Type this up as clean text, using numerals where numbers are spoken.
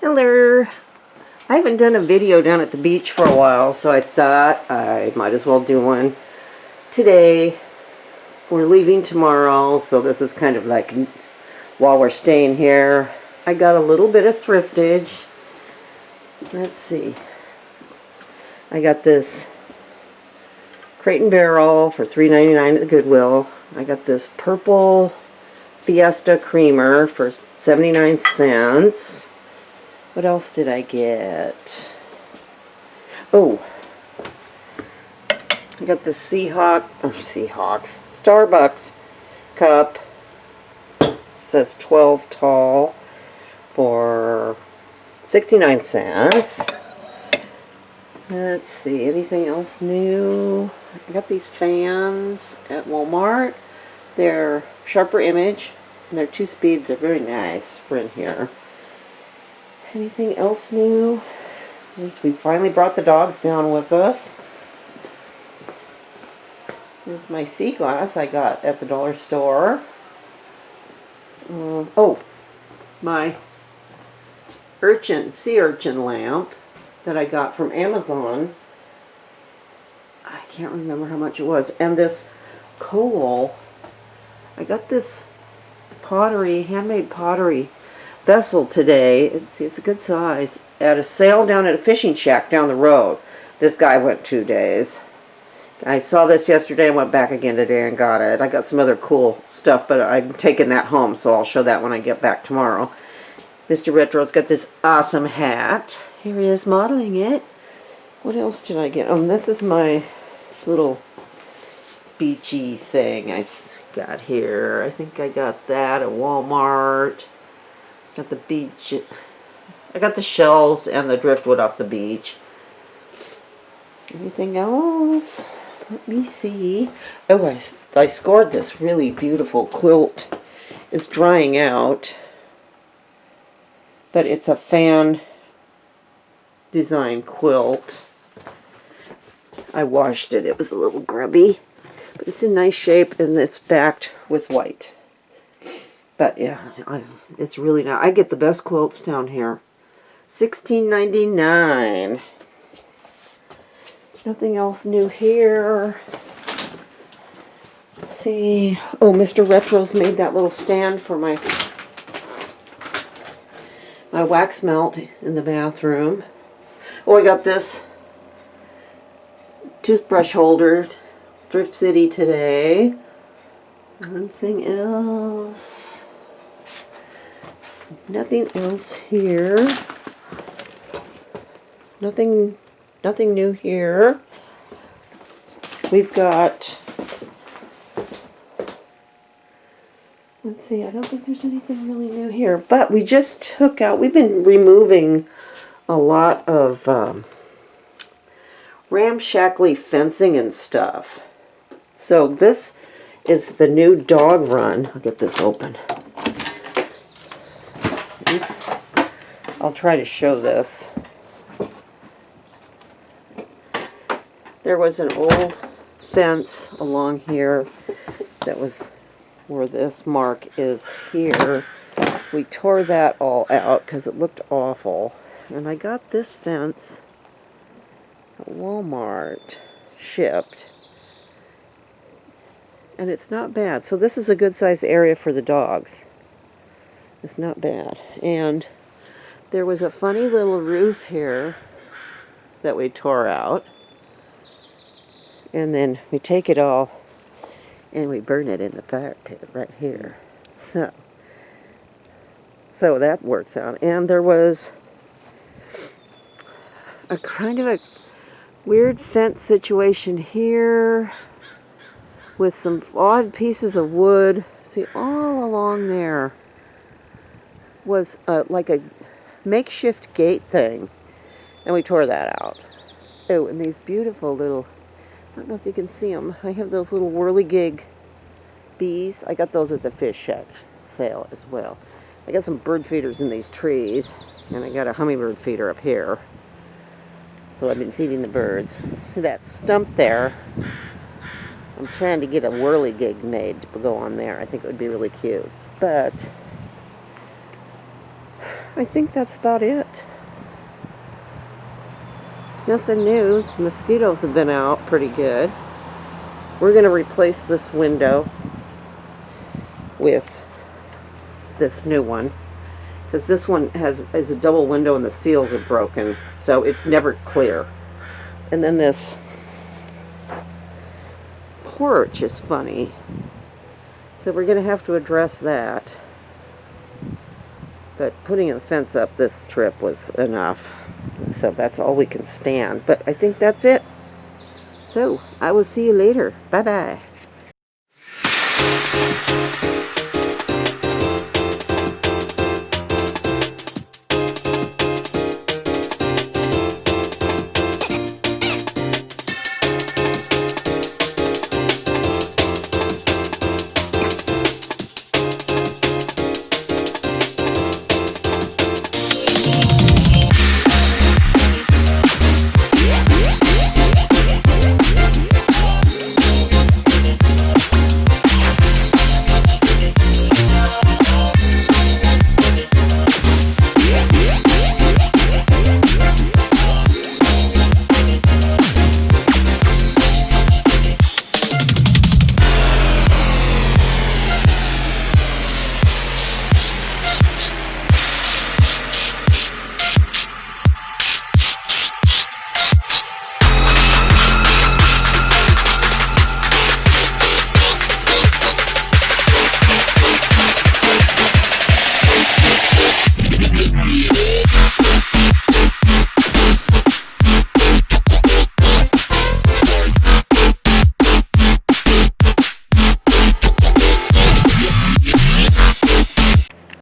Hello. I haven't done a video down at the beach for a while, so I thought I might as well do one today. We're leaving tomorrow, so this is kind of like while we're staying here. I got a little bit of thriftage. Let's see. I got this Crate and Barrel for $3.99 at the Goodwill. I got this purple Fiesta creamer for 79 cents. What else did I get? Oh, I got the Starbucks cup. It says 12 tall for 69 cents. Let's see, anything else new? I got these fans at Walmart. They're sharper image, and they're 2 speeds. They're very nice for in here. Anything else new? We finally brought the dogs down with us. Here's my sea glass I got at the dollar store. Oh, my sea urchin lamp that I got from Amazon. I can't remember how much it was. And this coal. I got this handmade pottery vessel today. It's a good size at a sale down at a fishing shack down the road. This guy went 2 days. I saw this yesterday and went back again today and got it. I got some other cool stuff, but I'm taking that home, so I'll show that when I get back tomorrow. Mr. Retro's got this awesome hat. Here he is modeling it. What else did I get? Oh, this is my little beachy thing I got here. I think I got that at Walmart. Got the beach. I got the shells and the driftwood off the beach. Anything else? Let me see. Oh, I scored this really beautiful quilt. It's drying out, but it's a fan design quilt. I washed it. It was a little grubby, but it's in nice shape, and it's backed with white. But yeah, it's really nice. I get the best quilts down here. $16.99. Nothing else new here. Let's see. Oh, Mr. Retro's made that little stand for my wax melt in the bathroom. Oh, I got this toothbrush holder, Thrift City today. Anything else? Nothing else here. Nothing new here. We've got, let's see, I don't think there's anything really new here, but we just took out, we've been removing a lot of ramshackly fencing and stuff. So this is the new dog run. I'll get this open. Oops. I'll try to show this. There was an old fence along here that was where this mark is here. We tore that all out because it looked awful. And I got this fence at Walmart, shipped. And it's not bad. So this is a good sized area for the dogs. It's not bad. And there was a funny little roof here that we tore out. And then we take it all and we burn it in the fire pit right here. So that works out. And there was a kind of a weird fence situation here with some odd pieces of wood. See, all along there was like a makeshift gate thing, and we tore that out. Oh, and these beautiful little, I don't know if you can see them, I have those little whirligig bees. I got those at the fish shack sale as well. I got some bird feeders in these trees, and I got a hummingbird feeder up here. So I've been feeding the birds. See that stump there? I'm trying to get a whirligig made to go on there. I think it would be really cute. But I think that's about it. Nothing new. Mosquitoes have been out pretty good. We're going to replace this window with this new one, because this one is a double window and the seals are broken, so it's never clear. And then this porch is funny, so we're going to have to address that. But putting the fence up this trip was enough, so that's all we can stand. But I think that's it. So I will see you later. Bye bye.